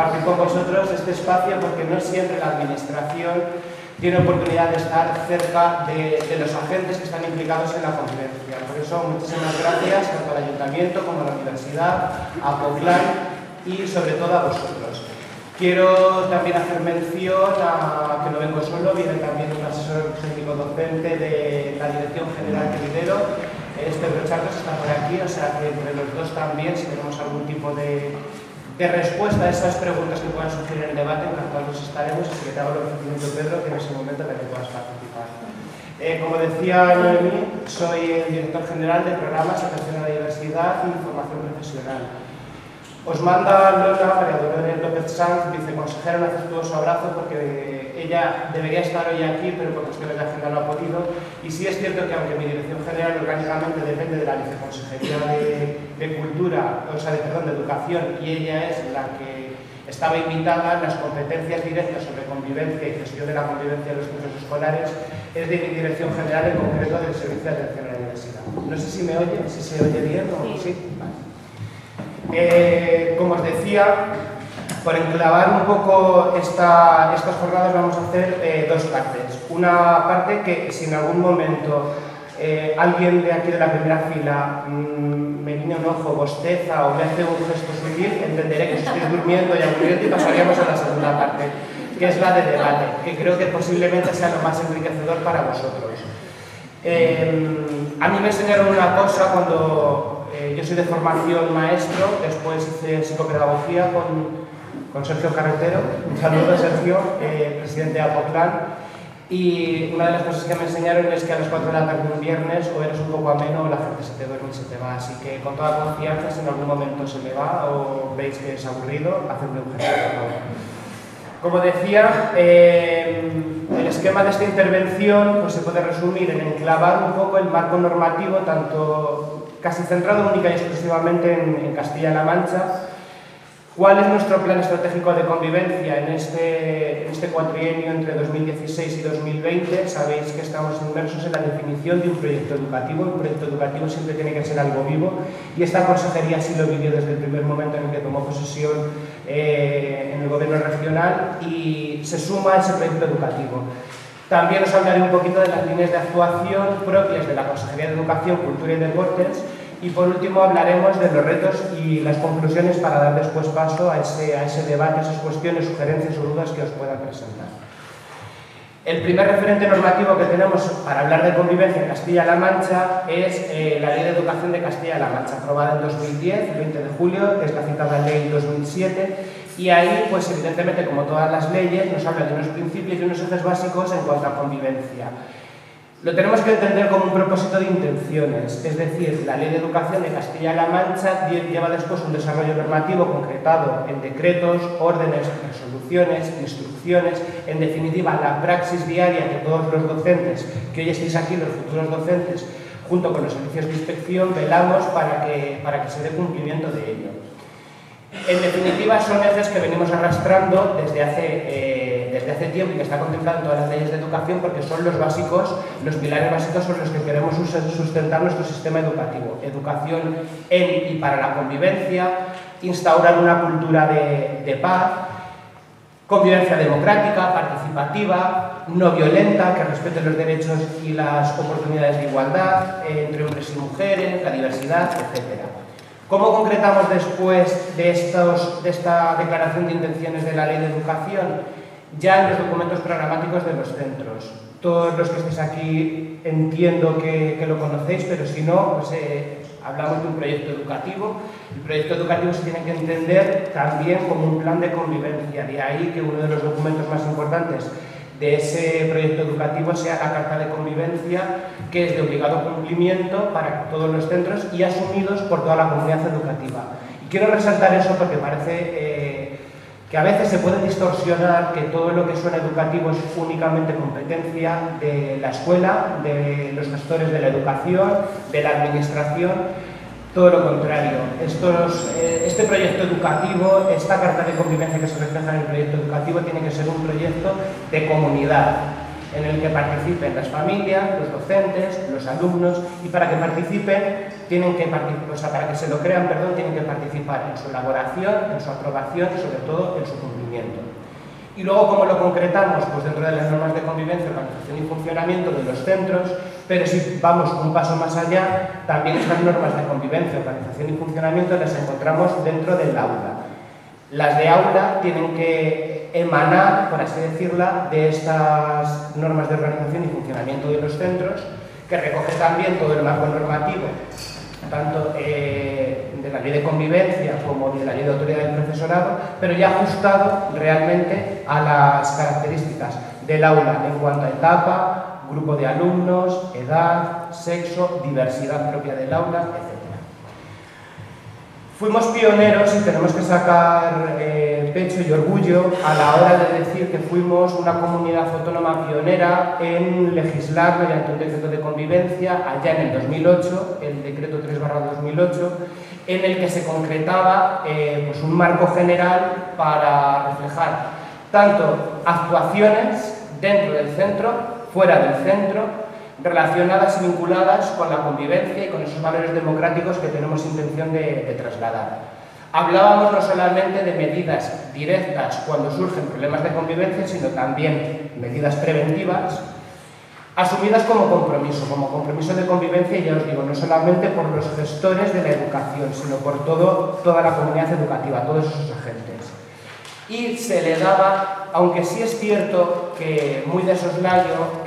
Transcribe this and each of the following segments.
compartir con vosotros este espacio porque no siempre la administración tiene oportunidad de estar cerca de los agentes que están implicados en la convivencia. Por eso, muchísimas gracias tanto al Ayuntamiento como a la Universidad, a Poplan y sobre todo a vosotros. Quiero también hacer mención a que no vengo solo, viene también un asesor técnico docente de la Dirección General que lidero, Pedro Charcos está por aquí, o sea que entre los dos también, si tenemos algún tipo de respuesta a esas preguntas que puedan surgir en el debate, encantados estaremos, así que te hago el ofrecimiento, Pedro, que en ese momento en el que puedas participar. Como decía Noemí, soy el director general de Programas, Atención a la Diversidad y Formación Profesional. Os manda Lola, María Dolores López Sanz, viceconsejera, un afectuoso abrazo porque ella debería estar hoy aquí, pero por cuestiones de agenda no ha podido. Y sí es cierto que aunque mi dirección general orgánicamente depende de la viceconsejería de Cultura, o sea, de Educación, y ella es la que estaba invitada, las competencias directas sobre convivencia y gestión de la convivencia de los centros escolares es de mi dirección general, en concreto del Servicio de Atención a la Diversidad. No sé si me oye, si se oye bien o sí. Vale. Como os decía, por enclavar un poco estas jornadas vamos a hacer dos partes. Una parte que si en algún momento alguien de aquí de la primera fila me guiña un ojo, bosteza o me hace un gesto sutil, entenderé que estoy durmiendo y aburriendo y pasaríamos a la segunda parte, que es la de debate, que creo que posiblemente sea lo más enriquecedor para vosotros. A mí me enseñaron una cosa cuando yo soy de formación maestro, después hice psicopedagogía con Sergio Carretero. Un saludo, Sergio, presidente de Apoplan. Y una de las cosas que me enseñaron es que a las 4 de la tarde un viernes o eres un poco ameno o la gente se te duerme y se te va. Así que con toda confianza, si en algún momento se me va o veis que es aburrido, hacedme un gesto, por favor. Como decía, el esquema de esta intervención pues, se puede resumir en enclavar un poco el marco normativo, tanto casi centrado única y exclusivamente en Castilla-La Mancha. ¿Cuál es nuestro plan estratégico de convivencia en este cuatrienio entre 2016 y 2020? Sabéis que estamos inmersos en la definición de un proyecto educativo. Un proyecto educativo siempre tiene que ser algo vivo y esta consejería sí lo vivió desde el primer momento en el que tomó posesión en el gobierno regional y se suma a ese proyecto educativo. También os hablaré un poquito de las líneas de actuación propias de la Consejería de Educación, Cultura y Deportes y por último hablaremos de los retos y las conclusiones para dar después paso a ese debate, a esas cuestiones, sugerencias o dudas que os puedan presentar. El primer referente normativo que tenemos para hablar de convivencia en Castilla-La Mancha es la Ley de Educación de Castilla-La Mancha, aprobada en 2010, el 20 de julio, que es la citada Ley 2007, y ahí, pues evidentemente, como todas las leyes, nos habla de unos principios y unos ejes básicos en cuanto a convivencia. Lo tenemos que entender como un propósito de intenciones, es decir, la Ley de Educación de Castilla-La Mancha lleva después un desarrollo normativo concretado en decretos, órdenes, resoluciones, instrucciones, en definitiva, la praxis diaria que todos los docentes, que hoy estéis aquí, los futuros docentes, junto con los servicios de inspección, velamos para que se dé cumplimiento de ello. En definitiva, son ejes que venimos arrastrando desde hace tiempo y que está contemplado en todas las leyes de educación porque son los básicos, los pilares básicos sobre los que queremos sustentar nuestro sistema educativo. Educación en y para la convivencia, instaurar una cultura de paz, convivencia democrática, participativa, no violenta, que respete los derechos y las oportunidades de igualdad entre hombres y mujeres, la diversidad, etc. ¿Cómo concretamos después de esta declaración de intenciones de la Ley de Educación? Ya en los documentos programáticos de los centros. Todos los que estéis aquí entiendo que lo conocéis, pero si no, pues hablamos de un proyecto educativo. El proyecto educativo se tiene que entender también como un plan de convivencia. De ahí que uno de los documentos más importantes de ese proyecto educativo sea la Carta de Convivencia, que es de obligado cumplimiento para todos los centros y asumidos por toda la comunidad educativa. Y quiero resaltar eso porque parece que a veces se puede distorsionar que todo lo que suena educativo es únicamente competencia de la escuela, de los gestores de la educación, de la administración. Todo lo contrario. Este proyecto educativo, esta carta de convivencia que se refleja en el proyecto educativo, tiene que ser un proyecto de comunidad. en el que participen las familias, los docentes, los alumnos, y para que participen, para que se lo crean, tienen que participar en su elaboración, en su aprobación y sobre todo en su cumplimiento. Y luego, ¿cómo lo concretamos? Pues dentro de las normas de convivencia, organización y funcionamiento de los centros, pero si vamos un paso más allá, también estas normas de convivencia, organización y funcionamiento las encontramos dentro del aula. Las de aula tienen que emanar, por así decirla, de estas normas de organización y funcionamiento de los centros, que recoge también todo el marco normativo, tanto de la ley de convivencia como de la ley de autoridad del profesorado, pero ya ajustado realmente a las características del aula en cuanto a etapa, grupo de alumnos, edad, sexo, diversidad propia del aula, etc. Fuimos pioneros y tenemos que sacar pecho y orgullo a la hora de decir que fuimos una comunidad autónoma pionera en legislar mediante un decreto de convivencia allá en el 2008, el decreto 3/2008, en el que se concretaba pues un marco general para reflejar tanto actuaciones dentro del centro, fuera del centro, relacionadas y vinculadas con la convivencia y con esos valores democráticos que tenemos intención de trasladar. Hablábamos no solamente de medidas directas cuando surgen problemas de convivencia, sino también medidas preventivas, asumidas como compromiso de convivencia, y ya os digo, no solamente por los gestores de la educación, sino por toda la comunidad educativa, todos esos agentes. Y se le daba, aunque sí es cierto que muy de soslayo,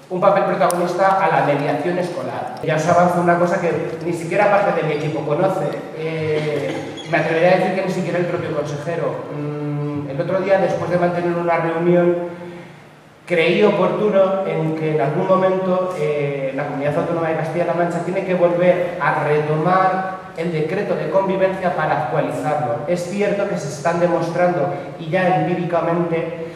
un papel protagonista a la mediación escolar. Ya os avanzo una cosa que ni siquiera parte de mi equipo conoce. Me atrevería a decir que ni siquiera el propio consejero. El otro día, después de mantener una reunión, creí oportuno en que en algún momento la Comunidad Autónoma de Castilla-La Mancha tiene que volver a retomar el decreto de convivencia para actualizarlo. Es cierto que se están demostrando, y ya empíricamente,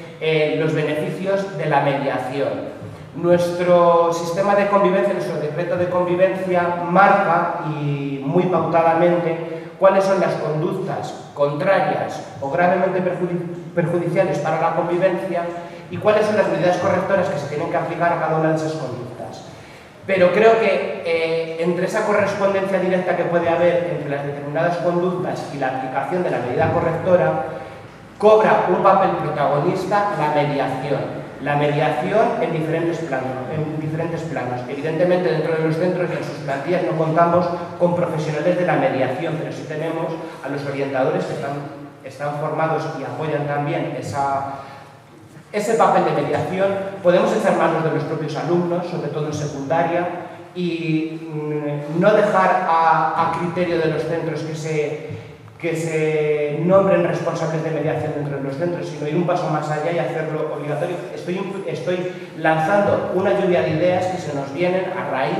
los beneficios de la mediación. Nuestro sistema de convivencia, nuestro decreto de convivencia marca, y muy pautadamente, cuáles son las conductas contrarias o gravemente perjudiciales para la convivencia y cuáles son las medidas correctoras que se tienen que aplicar a cada una de esas conductas. Pero creo que entre esa correspondencia directa que puede haber entre las determinadas conductas y la aplicación de la medida correctora, cobra un papel protagonista la mediación. La mediación en diferentes planos. Evidentemente, dentro de los centros y en sus plantillas no contamos con profesionales de la mediación, pero sí tenemos a los orientadores que están formados y apoyan también ese papel de mediación. Podemos echar manos de los propios alumnos, sobre todo en secundaria, y no dejar a criterio de los centros que se nombren responsables de mediación dentro de los centros, sino ir un paso más allá y hacerlo obligatorio. Estoy lanzando una lluvia de ideas que se nos vienen a raíz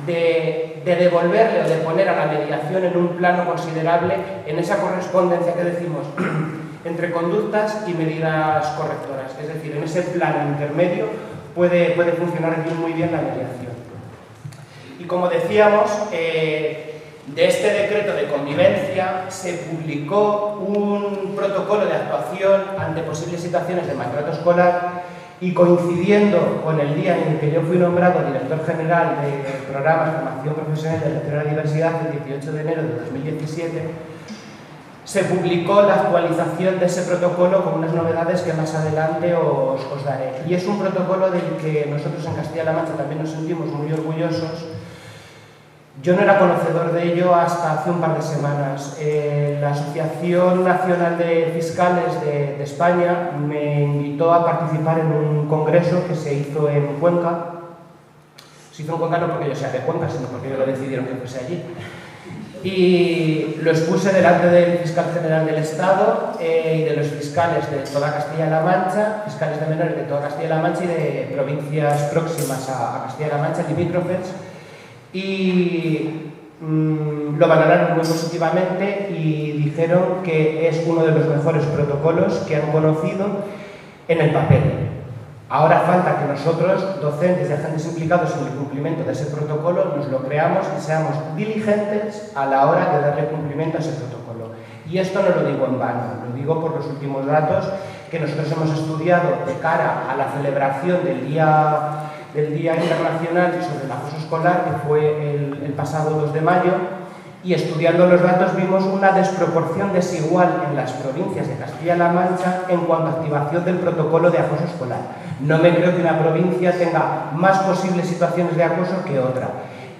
de devolverle o de poner a la mediación en un plano considerable en esa correspondencia que decimos entre conductas y medidas correctoras. Es decir, en ese plano intermedio puede funcionar muy bien la mediación. Y como decíamos, de este decreto de convivencia se publicó un protocolo de actuación ante posibles situaciones de maltrato escolar, y coincidiendo con el día en el que yo fui nombrado director general de Programas de Formación Profesional de Atención a la Diversidad, el 18 de enero de 2017, se publicó la actualización de ese protocolo con unas novedades que más adelante os daré. Y es un protocolo del que nosotros en Castilla-La Mancha también nos sentimos muy orgullosos. Yo no era conocedor de ello hasta hace un par de semanas. La Asociación Nacional de Fiscales de España me invitó a participar en un congreso que se hizo en Cuenca. Se hizo en Cuenca no porque yo sea de Cuenca, sino porque ellos lo decidieron que fuese allí. Y lo expuse delante del fiscal general del Estado y de los fiscales de toda Castilla-La Mancha, fiscales de menores de toda Castilla-La Mancha y de provincias próximas a Castilla-La Mancha, limítrofes. Y lo valoraron muy positivamente y dijeron que es uno de los mejores protocolos que han conocido en el papel. Ahora falta que nosotros, docentes y agentes implicados en el cumplimiento de ese protocolo, nos lo creamos y seamos diligentes a la hora de darle cumplimiento a ese protocolo. Y esto no lo digo en vano, lo digo por los últimos datos que nosotros hemos estudiado de cara a la celebración del Día Internacional sobre el Acoso Escolar, que fue el pasado 2 de mayo, y estudiando los datos vimos una desproporción desigual en las provincias de Castilla-La Mancha en cuanto a activación del protocolo de acoso escolar. No me creo que una provincia tenga más posibles situaciones de acoso que otra.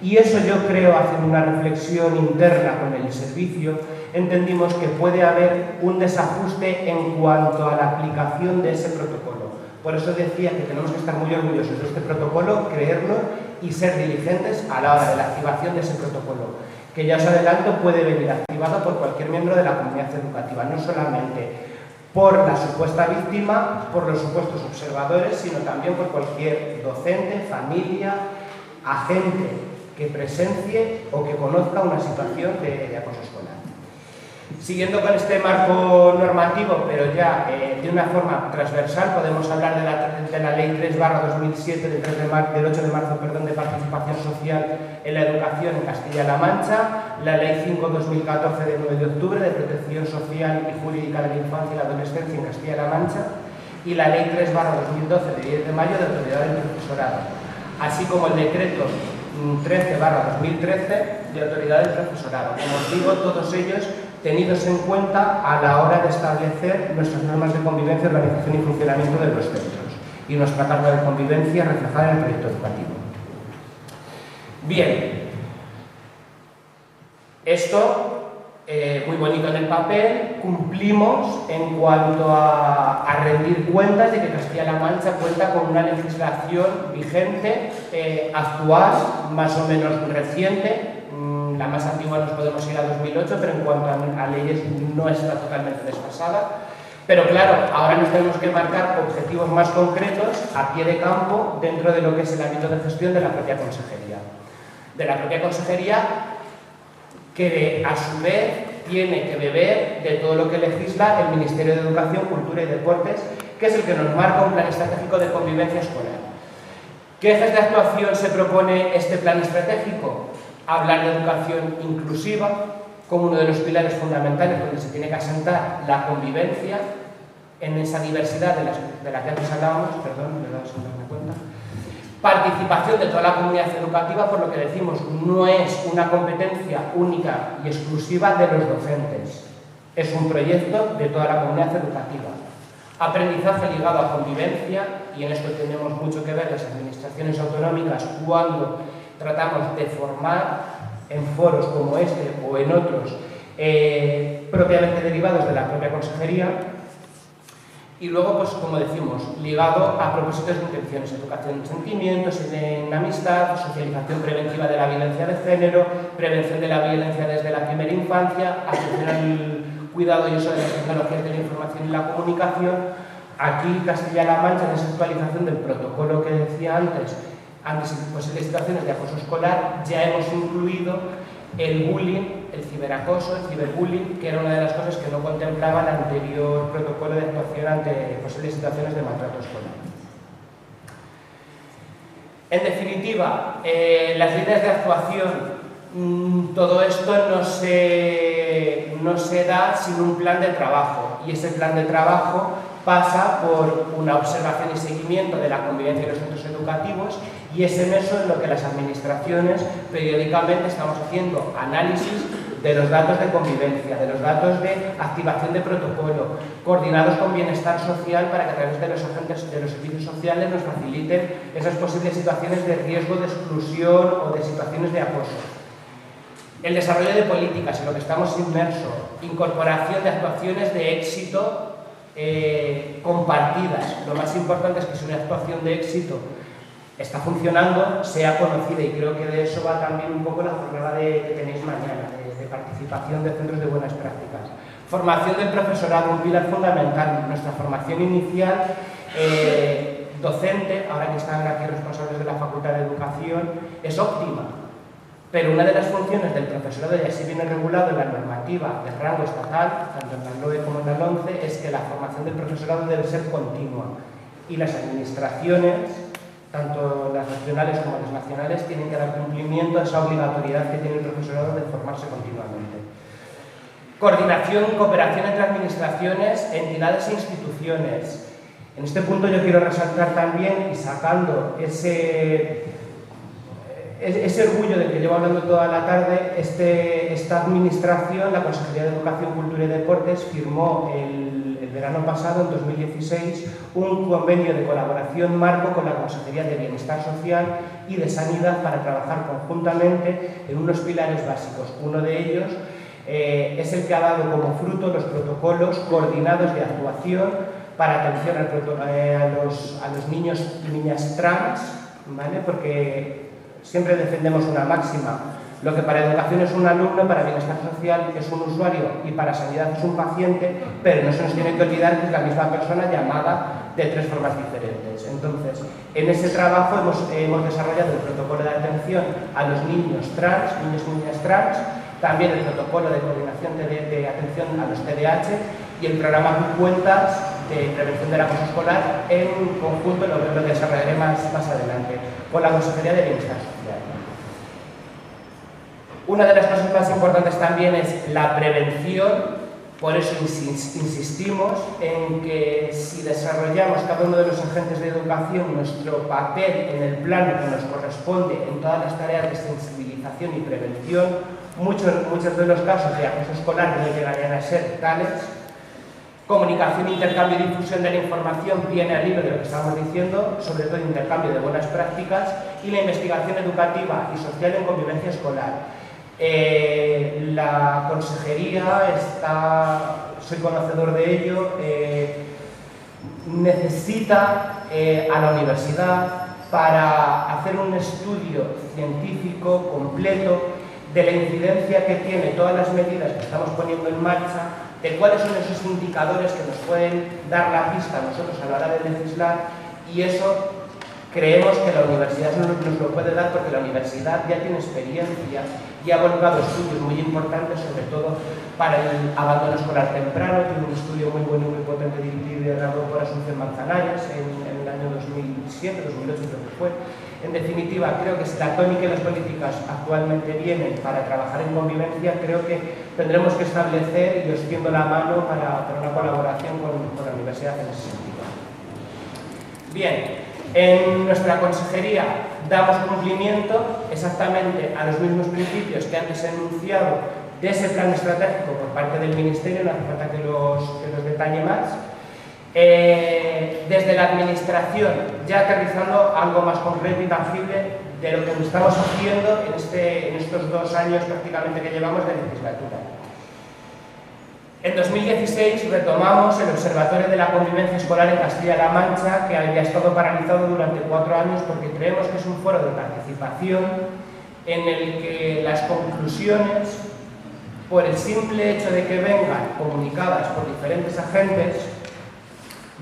Y eso yo creo, haciendo una reflexión interna con el servicio, entendimos que puede haber un desajuste en cuanto a la aplicación de ese protocolo. Por eso decía que tenemos que estar muy orgullosos de este protocolo, creerlo y ser diligentes a la hora de la activación de ese protocolo, que ya os adelanto puede venir activado por cualquier miembro de la comunidad educativa, no solamente por la supuesta víctima, por los supuestos observadores, sino también por cualquier docente, familia, agente que presencie o que conozca una situación de acoso escolar. Siguiendo con este marco normativo, pero ya de una forma transversal, podemos hablar de la Ley 3/2007 del 8 de marzo de participación social en la educación en Castilla-La Mancha, la Ley 5/2014 del 9 de octubre de protección social y jurídica de la infancia y la adolescencia en Castilla-La Mancha y la Ley 3/2012 de 10 de mayo de autoridad del profesorado, así como el decreto 13/2013 de autoridad del profesorado. Como os digo, todos ellos tenidos en cuenta a la hora de establecer nuestras normas de convivencia, organización y funcionamiento de los centros y nuestra carta de convivencia reflejada en el proyecto educativo. Bien, esto muy bonito en el papel, cumplimos en cuanto a rendir cuentas de que Castilla-La Mancha cuenta con una legislación vigente, actual, más o menos reciente. La más antigua nos podemos ir a 2008, pero en cuanto a leyes no está totalmente desfasada. Pero claro, ahora nos tenemos que marcar objetivos más concretos a pie de campo dentro de lo que es el ámbito de gestión de la propia consejería. De la propia consejería que a su vez tiene que beber de todo lo que legisla el Ministerio de Educación, Cultura y Deportes, que es el que nos marca un plan estratégico de convivencia escolar. ¿Qué ejes de actuación se propone este plan estratégico? Hablar de educación inclusiva como uno de los pilares fundamentales donde se tiene que asentar la convivencia en esa diversidad de la que antes hablábamos, perdón, me he dado sin darme cuenta. Participación de toda la comunidad educativa, por lo que decimos, no es una competencia única y exclusiva de los docentes, es un proyecto de toda la comunidad educativa. Aprendizaje ligado a convivencia, y en esto tenemos mucho que ver las administraciones autonómicas cuando tratamos de formar en foros como este o en otros propiamente derivados de la propia consejería. Y luego, pues como decimos, ligado a propósitos de intenciones, educación en sentimientos, en amistad, socialización preventiva de la violencia de género, prevención de la violencia desde la primera infancia, atención al cuidado y uso de las tecnologías de la información y la comunicación. Aquí, Castilla-La Mancha, en esa actualización del protocolo que decía antes en posibles situaciones de acoso escolar, ya hemos incluido el bullying, el ciberacoso, el ciberbullying, que era una de las cosas que no contemplaba el anterior protocolo de actuación ante posibles situaciones de maltrato escolar. En definitiva, las líneas de actuación, todo esto no se da sin un plan de trabajo, y ese plan de trabajo pasa por una observación y seguimiento de la convivencia de los centros educativos, y es en eso en lo que las administraciones periódicamente estamos haciendo análisis de los datos de convivencia, de los datos de activación de protocolo, coordinados con bienestar social para que a través de los agentes de los servicios sociales nos faciliten esas posibles situaciones de riesgo de exclusión o de situaciones de acoso. El desarrollo de políticas en lo que estamos inmersos, incorporación de actuaciones de éxito compartidas. Lo más importante es que si una actuación de éxito está funcionando, sea conocida, y creo que de eso va también un poco la jornada que tenéis mañana, de participación de centros de buenas prácticas. Formación del profesorado, un pilar fundamental. Nuestra formación inicial docente, ahora que están aquí responsables de la Facultad de Educación, es óptima. Pero una de las funciones del profesorado, y así viene regulado en la normativa de rango estatal, tanto en la LOE como en la LOMCE, es que la formación del profesorado debe ser continua. Y las administraciones, tanto las nacionales como las nacionales, tienen que dar cumplimiento a esa obligatoriedad que tiene el profesorado de formarse continuamente. Coordinación y cooperación entre administraciones, entidades e instituciones. En este punto yo quiero resaltar también, y sacando ese orgullo del que llevo hablando toda la tarde, esta administración, la Consejería de Educación, Cultura y Deportes, firmó el verano pasado, en 2016, un convenio de colaboración marco con la Consejería de Bienestar Social y de Sanidad para trabajar conjuntamente en unos pilares básicos. Uno de ellos es el que ha dado como fruto los protocolos coordinados de actuación para atención a los niños y niñas trans, ¿vale? Porque siempre defendemos una máxima: lo que para educación es un alumno, para bienestar social es un usuario y para sanidad es un paciente, pero no se nos tiene que olvidar que es la misma persona llamada de 3 formas diferentes. Entonces, en ese trabajo hemos desarrollado el protocolo de atención a los niños trans, niños y niñas trans, también el protocolo de coordinación de atención a los TDAH y el programa Tú Cuentas de prevención del acoso escolar. En conjunto lo desarrollaré más adelante con la Consejería de Bienestar Social. Una de las cosas más importantes también es la prevención. Por eso insistimos en que si desarrollamos cada uno de los agentes de educación nuestro papel en el plano que nos corresponde en todas las tareas de sensibilización y prevención, muchos de los casos de acoso escolar no llegarían a ser tales. Comunicación, intercambio y difusión de la información viene al hilo de lo que estábamos diciendo, sobre todo intercambio de buenas prácticas, y la investigación educativa y social en convivencia escolar. La consejería soy conocedor de ello, necesita a la universidad para hacer un estudio científico completo de la incidencia que tiene todas las medidas que estamos poniendo en marcha, de cuáles son esos indicadores que nos pueden dar la pista a nosotros a la hora de legislar, y eso creemos que la universidad nos lo puede dar porque la universidad ya tiene experiencia y ha volcado estudios muy importantes, sobre todo para el abandono escolar temprano. Tiene un estudio muy bueno y muy potente liderado por Asunción Manzanares en el año 2007, 2008 creo que fue. En definitiva, creo que si la tónica y las políticas actualmente vienen para trabajar en convivencia, creo que tendremos que establecer, y os tiendo la mano para una colaboración con la universidad en ese sentido. Bien. En nuestra consejería damos cumplimiento exactamente a los mismos principios que antes he enunciado de ese plan estratégico por parte del Ministerio, no hace falta que los detalle más. Desde la Administración, ya aterrizando algo más concreto y tangible de lo que estamos haciendo en estos 2 años prácticamente que llevamos de legislatura. En 2016 retomamos el Observatorio de la Convivencia Escolar en Castilla-La Mancha, que había estado paralizado durante 4 años, porque creemos que es un foro de participación en el que las conclusiones, por el simple hecho de que vengan comunicadas por diferentes agentes,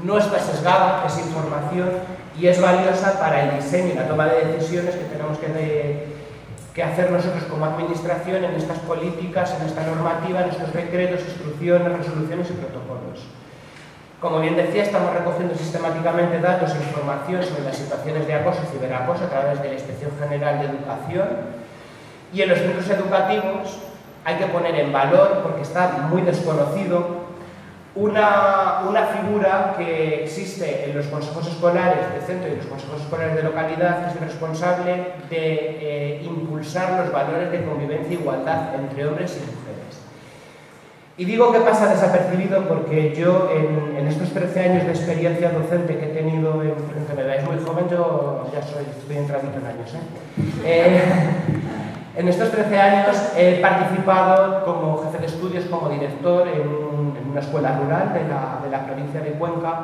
no está sesgada, es información y es valiosa para el diseño y la toma de decisiones que tenemos que hacer nosotros como administración en estas políticas, en esta normativa, en estos decretos, instrucciones, resoluciones y protocolos. Como bien decía, estamos recogiendo sistemáticamente datos e información sobre las situaciones de acoso y ciberacoso a través de la Inspección General de Educación, y en los centros educativos hay que poner en valor, porque está muy desconocido, una figura que existe en los consejos escolares de centro y los consejos escolares de localidad, que es el responsable de impulsar los valores de convivencia e igualdad entre hombres y mujeres. Y digo que pasa desapercibido porque yo en estos 13 años de experiencia docente que he tenido, aunque me veáis muy joven, yo ya estoy entradito en años, en estos 13 años he participado como jefe de estudios, como director en una escuela rural de la provincia de Cuenca,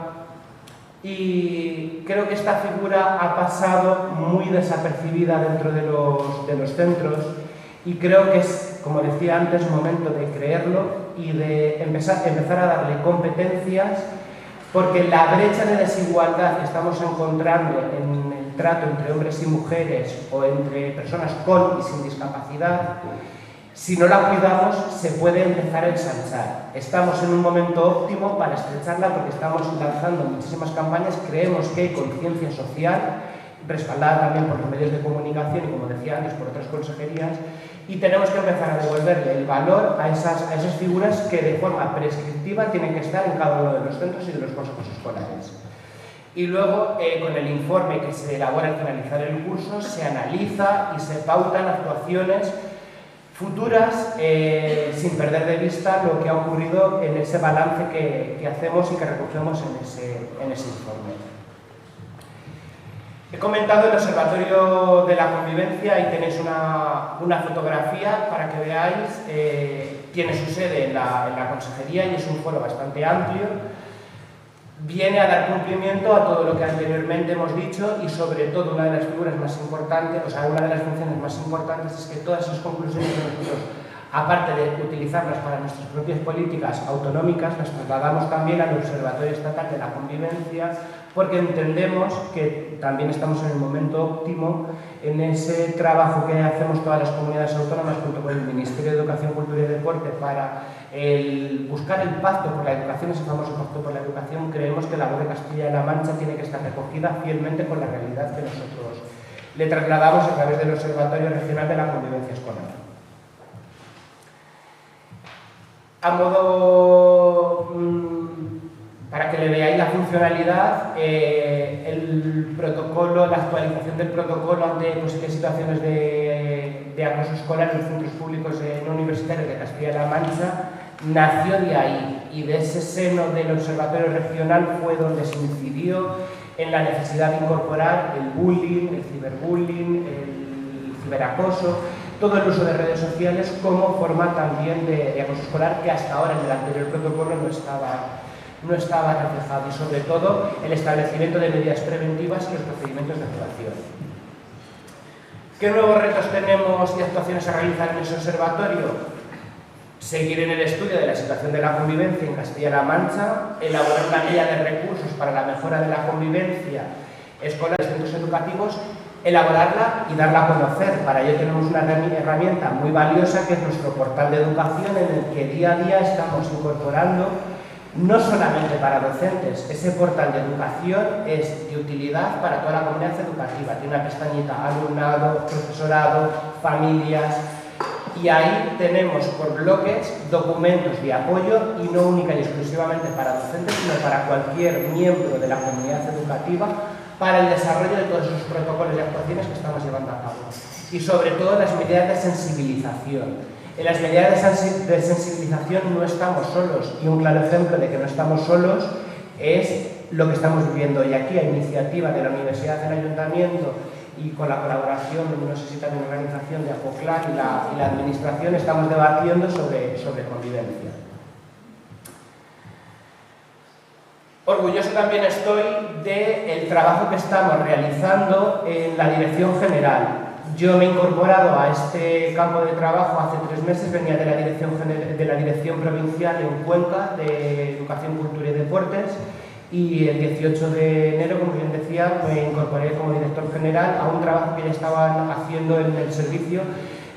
y creo que esta figura ha pasado muy desapercibida dentro de los centros, y creo que es, como decía antes, momento de creerlo y de empezar a darle competencias, porque la brecha de desigualdad que estamos encontrando en el trato entre hombres y mujeres o entre personas con y sin discapacidad, si no la cuidamos, se puede empezar a ensanchar. Estamos en un momento óptimo para estrecharla porque estamos lanzando muchísimas campañas, creemos que hay conciencia social, respaldada también por los medios de comunicación y, como decía antes, por otras consejerías, y tenemos que empezar a devolverle el valor a esas figuras que de forma prescriptiva tienen que estar en cada uno de los centros y de los consejos escolares. Y luego, con el informe que se elabora al finalizar el curso, se analiza y se pautan actuaciones futuras sin perder de vista lo que ha ocurrido en ese balance que hacemos y que recogemos en ese informe. He comentado el Observatorio de la Convivencia, ahí tenéis una fotografía para que veáis. Tiene su sede en la consejería y es un foro bastante amplio. Viene a dar cumplimiento a todo lo que anteriormente hemos dicho y, sobre todo, una de las figuras más importantes, o sea, una de las funciones más importantes es que todas esas conclusiones que nosotros, aparte de utilizarlas para nuestras propias políticas autonómicas, las trasladamos también al Observatorio Estatal de la Convivencia, porque entendemos que también estamos en el momento óptimo en ese trabajo que hacemos todas las comunidades autónomas junto con el Ministerio de Educación, Cultura y Deporte para buscar el pacto por la educación, ese famoso pacto por la educación. Creemos que la voz de Castilla-La Mancha tiene que estar recogida fielmente con la realidad que nosotros le trasladamos a través del Observatorio Regional de la Convivencia Escolar. A modo, para que le veáis la funcionalidad, el protocolo, la actualización del protocolo ante posibles situaciones de acoso escolar en los centros públicos no universitarios de Castilla-La Mancha nació de ahí, y de ese seno del Observatorio Regional fue donde se incidió en la necesidad de incorporar el bullying, el ciberbullying, el ciberacoso, todo el uso de redes sociales como forma también de acoso escolar, que hasta ahora en el anterior protocolo no estaba reflejado, y sobre todo el establecimiento de medidas preventivas y los procedimientos de actuación. ¿Qué nuevos retos tenemos y actuaciones a realizar en ese observatorio? Seguir en el estudio de la situación de la convivencia en Castilla-La Mancha, elaborar una guía de recursos para la mejora de la convivencia escolar en centros educativos, elaborarla y darla a conocer. Para ello tenemos una herramienta muy valiosa que es nuestro portal de educación, en el que día a día estamos incorporando, no solamente para docentes, ese portal de educación es de utilidad para toda la comunidad educativa. Tiene una pestañita alumnado, profesorado, familias, y ahí tenemos por bloques documentos de apoyo, y no única y exclusivamente para docentes, sino para cualquier miembro de la comunidad educativa, para el desarrollo de todos esos protocolos y actuaciones que estamos llevando a cabo. Y sobre todo las medidas de sensibilización. En las medidas de sensibilización no estamos solos, y un claro ejemplo de que no estamos solos es lo que estamos viviendo hoy aquí, a iniciativa de la Universidad del Ayuntamiento y con la colaboración, no sé si también la organización de APOCLAN y la Administración, estamos debatiendo sobre convivencia. Orgulloso también estoy del trabajo que estamos realizando en la Dirección General. Yo me he incorporado a este campo de trabajo hace 3 meses, venía de la Dirección Provincial en Cuenca de Educación, Cultura y Deportes, y el 18 de enero, como bien decía, me incorporé como director general a un trabajo que ya estaban haciendo en el servicio,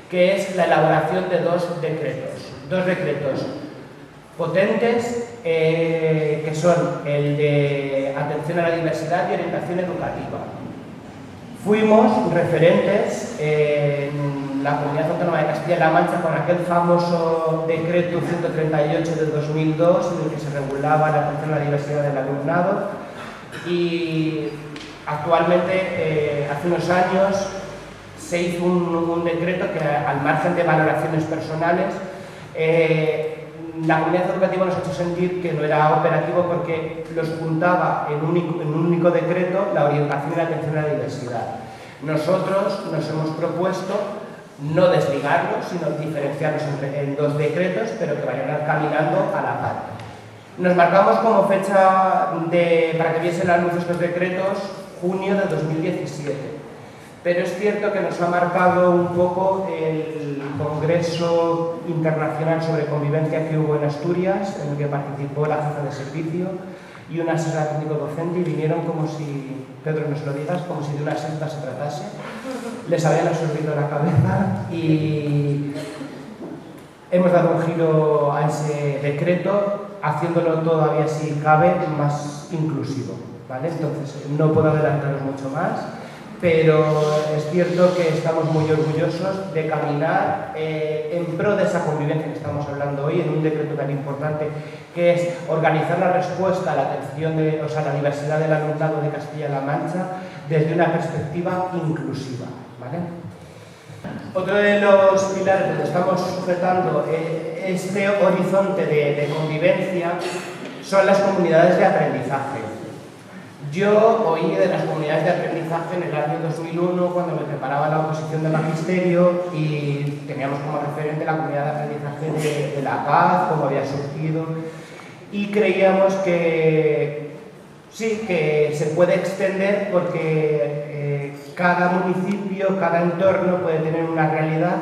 que es la elaboración de dos decretos potentes, que son el de atención a la diversidad y orientación educativa. Fuimos referentes en la Comunidad Autónoma de Castilla-La Mancha con aquel famoso decreto 138 de 2002, en el que se regulaba la atención a la diversidad del alumnado, y actualmente, hace unos años, se hizo un decreto que, al margen de valoraciones personales, la comunidad educativa nos ha hecho sentir que no era operativo porque los juntaba en un único decreto la orientación y la atención a la diversidad. Nosotros nos hemos propuesto no desligarlos, sino diferenciarlos en 2 decretos, pero que vayan caminando a la par. Nos marcamos como fecha para que viesen la luz estos decretos junio de 2017. Pero es cierto que nos ha marcado un poco el Congreso Internacional sobre Convivencia que hubo en Asturias, en el que participó la jefa de servicio y una asesora técnico-docente, y vinieron como si, Pedro, nos lo digas, como si de una secta se tratase. Les habían absorbido la cabeza y hemos dado un giro a ese decreto, haciéndolo todavía, si cabe, más inclusivo, ¿vale? Entonces, no puedo adelantaros mucho más, pero es cierto que estamos muy orgullosos de caminar en pro de esa convivencia que estamos hablando hoy, en un decreto tan importante que es organizar la respuesta a la atención de, la diversidad del alumnado de Castilla-La Mancha desde una perspectiva inclusiva, ¿vale? Otro de los pilares donde estamos sujetando este horizonte de convivencia son las comunidades de aprendizaje. Yo oí de las comunidades de aprendizaje en el año 2001 cuando me preparaba la oposición de magisterio y teníamos como referente la comunidad de aprendizaje de La Paz, cómo había surgido, y creíamos que sí, que se puede extender porque cada municipio, cada entorno puede tener una realidad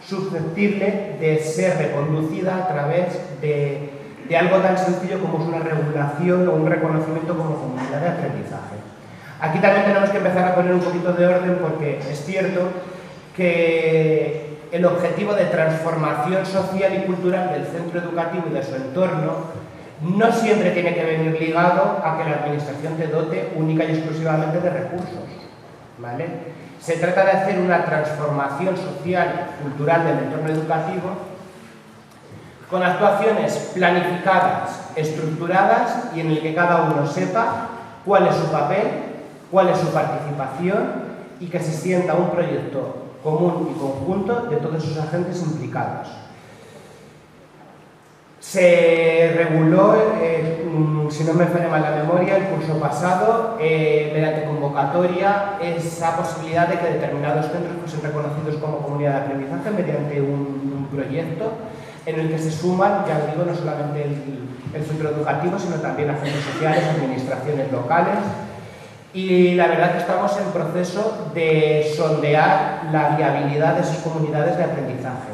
susceptible de ser reconducida a través de algo tan sencillo como es una regulación o un reconocimiento como comunidad de aprendizaje. Aquí también tenemos que empezar a poner un poquito de orden porque es cierto que el objetivo de transformación social y cultural del centro educativo y de su entorno no siempre tiene que venir ligado a que la administración te dote única y exclusivamente de recursos, ¿vale? Se trata de hacer una transformación social y cultural del entorno educativo con actuaciones planificadas, estructuradas y en el que cada uno sepa cuál es su papel, cuál es su participación y que se sienta un proyecto común y conjunto de todos sus agentes implicados. Se reguló, si no me falla mal la memoria, el curso pasado, mediante convocatoria, esa posibilidad de que determinados centros fuesen reconocidos como comunidad de aprendizaje mediante un proyecto en el que se suman, ya os digo, no solamente el centro educativo, sino también agentes sociales, administraciones locales. Y la verdad que estamos en proceso de sondear la viabilidad de esas comunidades de aprendizaje.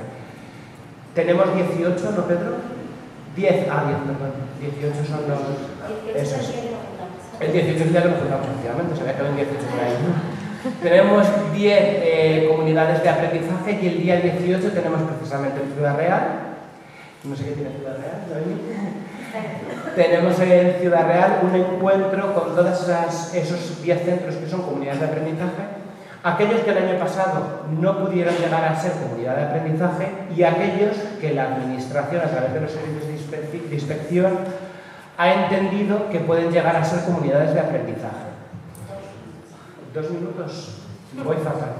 Tenemos 18, ¿no, Pedro? 10, perdón. 18 son los... Eso es. El 18 es el día que nos juntamos, efectivamente, se había quedado en 18 por ahí. Tenemos 10 comunidades de aprendizaje y el día 18 tenemos precisamente en Ciudad Real. No sé qué tiene Ciudad Real, ¿no? Tenemos en Ciudad Real un encuentro con todos esos 10 centros que son comunidades de aprendizaje, aquellos que el año pasado no pudieron llegar a ser comunidad de aprendizaje y aquellos que la administración, a través de los servicios de inspección, ha entendido que pueden llegar a ser comunidades de aprendizaje. 2 minutos, voy fatal,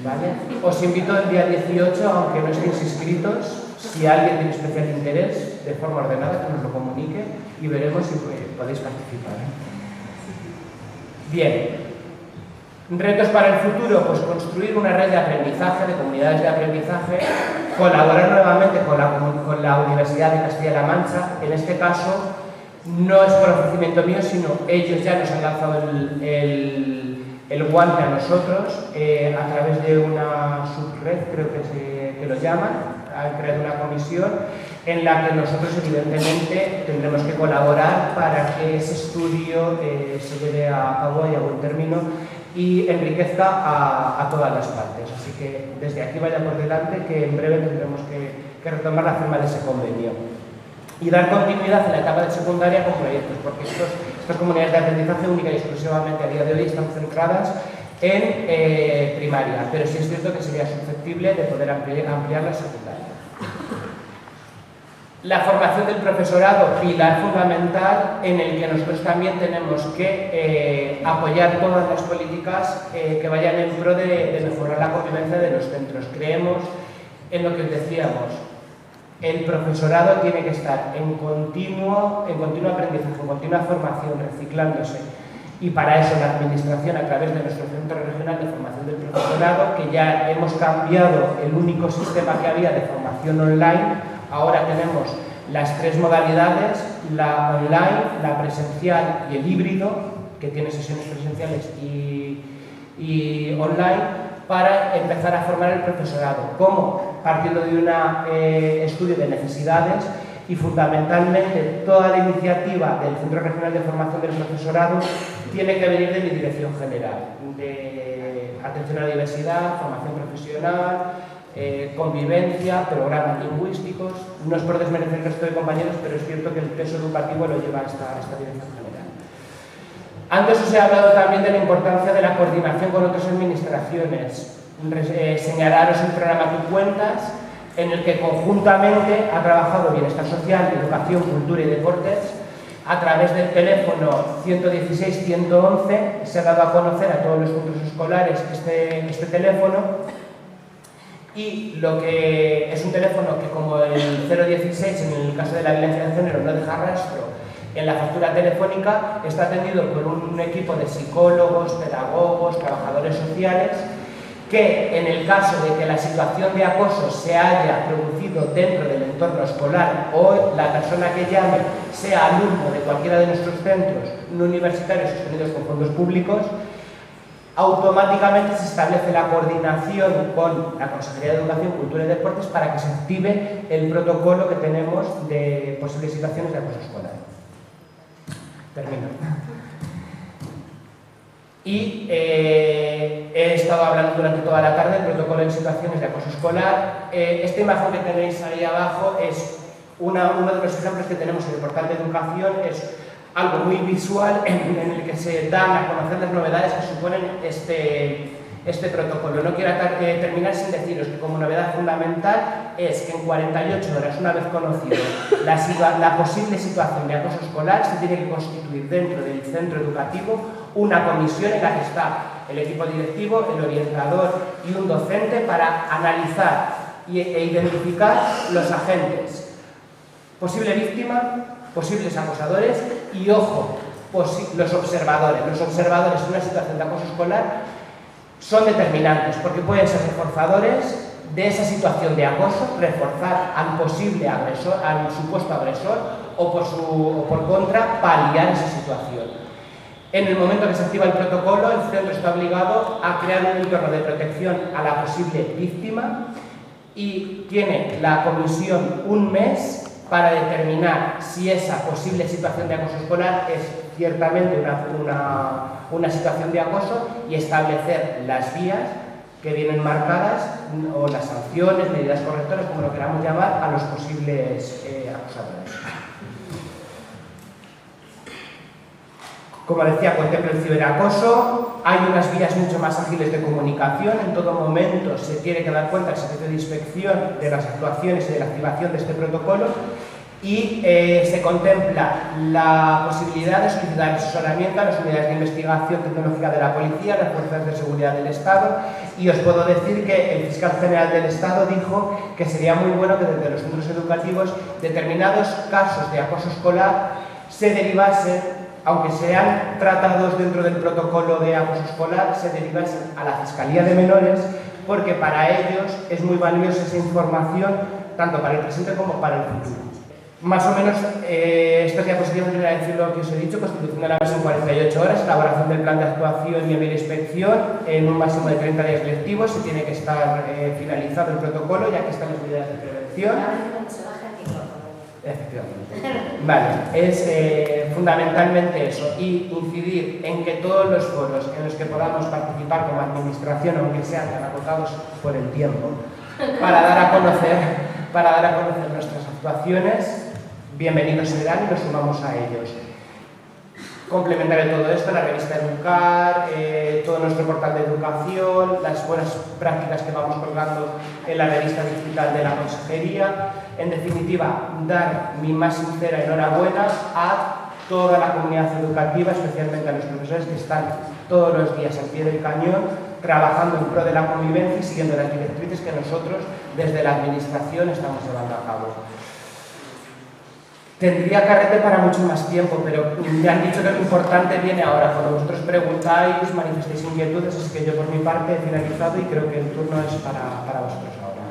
¿vale? Os invito el día 18, aunque no estéis inscritos, si alguien tiene especial interés, de forma ordenada, que nos lo comunique y veremos si podéis participar, ¿eh? Bien. Retos para el futuro, pues construir una red de aprendizaje, de comunidades de aprendizaje, colaborar nuevamente con la Universidad de Castilla-La Mancha. En este caso, no es por ofrecimiento mío, sino ellos ya nos han lanzado el guante a nosotros a través de una subred, creo que lo llaman. Han creado una comisión en la que nosotros evidentemente tendremos que colaborar para que ese estudio se lleve a cabo y a buen término y enriquezca a todas las partes. Así que desde aquí vaya por delante que en breve tendremos que retomar la firma de ese convenio y dar continuidad en la etapa de secundaria con proyectos, porque estas comunidades de aprendizaje única y exclusivamente a día de hoy están centradas en primaria, pero sí es cierto que sería susceptible de poder ampliar la secundaria. La formación del profesorado, pilar fundamental en el que nosotros también tenemos que apoyar todas las políticas que vayan en pro de mejorar la convivencia de los centros. Creemos en lo que os decíamos, el profesorado tiene que estar en continuo aprendizaje, en continua formación, reciclándose. Y para eso la administración, a través de nuestro Centro Regional de Formación del Profesorado, que ya hemos cambiado el único sistema que había de formación online, ahora tenemos las 3 modalidades, la online, la presencial y el híbrido, que tiene sesiones presenciales y online, para empezar a formar el profesorado. ¿Cómo? Partiendo de un estudio de necesidades y fundamentalmente toda la iniciativa del Centro Regional de Formación del Profesorado tiene que venir de mi dirección general, de atención a la diversidad, formación profesional, convivencia, programas lingüísticos. No es por desmerecer el resto de compañeros, pero es cierto que el peso educativo lo lleva esta dirección general. Antes os he hablado también de la importancia de la coordinación con otras administraciones. Señalaros el programa Tu Cuentas, en el que conjuntamente ha trabajado Bienestar Social, Educación, Cultura y Deportes. A través del teléfono 116-111 se ha dado a conocer a todos los centros escolares este teléfono, y lo que es un teléfono que, como el 016 en el caso de la violencia de género no deja rastro en la factura telefónica, está atendido por un equipo de psicólogos, pedagogos, trabajadores sociales, que en el caso de que la situación de acoso se haya producido dentro del entorno escolar o la persona que llame sea alumno de cualquiera de nuestros centros no universitarios sostenidos con fondos públicos, automáticamente se establece la coordinación con la Consejería de Educación, Cultura y Deportes para que se active el protocolo que tenemos de posibles situaciones de acoso escolar. Termino. Y he estado hablando durante toda la tarde del protocolo en situaciones de acoso escolar. Esta imagen que tenéis ahí abajo es uno de los ejemplos que tenemos en el portal de educación. Es algo muy visual en el que se dan a conocer las novedades que suponen este protocolo. No quiero terminar sin deciros que, como novedad fundamental, es que en 48 horas, una vez conocido la posible situación de acoso escolar, se tiene que constituir dentro del centro educativo una comisión en la que está el equipo directivo, el orientador y un docente para analizar e identificar los agentes, posible víctima, posibles acosadores y, ojo, los observadores. Los observadores en una situación de acoso escolar son determinantes porque pueden ser reforzadores de esa situación de acoso, reforzar al posible agresor, al supuesto agresor, o por contra, paliar esa situación. En el momento que se activa el protocolo, el centro está obligado a crear un entorno de protección a la posible víctima y tiene la comisión un mes para determinar si esa posible situación de acoso escolar es ciertamente una situación de acoso y establecer las vías que vienen marcadas o las sanciones, medidas correctoras, como lo queramos llamar, a los posibles acusadores. Como decía, contempla el ciberacoso. Hay unas vías mucho más ágiles de comunicación. En todo momento se tiene que dar cuenta el servicio de inspección de las actuaciones y de la activación de este protocolo, y se contempla la posibilidad de solicitar asesoramiento a las unidades de investigación tecnológica de la policía, las fuerzas de seguridad del Estado, y os puedo decir que el fiscal general del Estado dijo que sería muy bueno que desde los centros educativos determinados casos de acoso escolar se derivasen, aunque sean tratados dentro del protocolo de acoso escolar, se derivasen a la Fiscalía de Menores, porque para ellos es muy valiosa esa información, tanto para el presente como para el futuro. Más o menos, estas diapositivas vienen a decir lo que os he dicho: constitución de la mesa en 48 horas, elaboración del plan de actuación y envío de inspección en un máximo de 30 días lectivos. Se tiene que estar finalizado el protocolo, ya que están las medidas de prevención. Efectivamente. Vale, es fundamentalmente eso, y incidir en que todos los foros en los que podamos participar como administración, aunque sean tan acotados por el tiempo, para dar a conocer nuestras actuaciones, bienvenidos serán y nos sumamos a ellos. Complementar en todo esto la revista Educar, todo nuestro portal de educación, las buenas prácticas que vamos colgando en la revista digital de la Consejería. En definitiva, dar mi más sincera enhorabuena a toda la comunidad educativa, especialmente a los profesores que están todos los días al pie del cañón, trabajando en pro de la convivencia y siguiendo las directrices que nosotros desde la Administración estamos llevando a cabo. Tendría carrete para mucho más tiempo, pero me han dicho que lo importante viene ahora. Cuando vosotros preguntáis, manifestéis inquietudes, así que yo por mi parte he finalizado y creo que el turno es para vosotros ahora.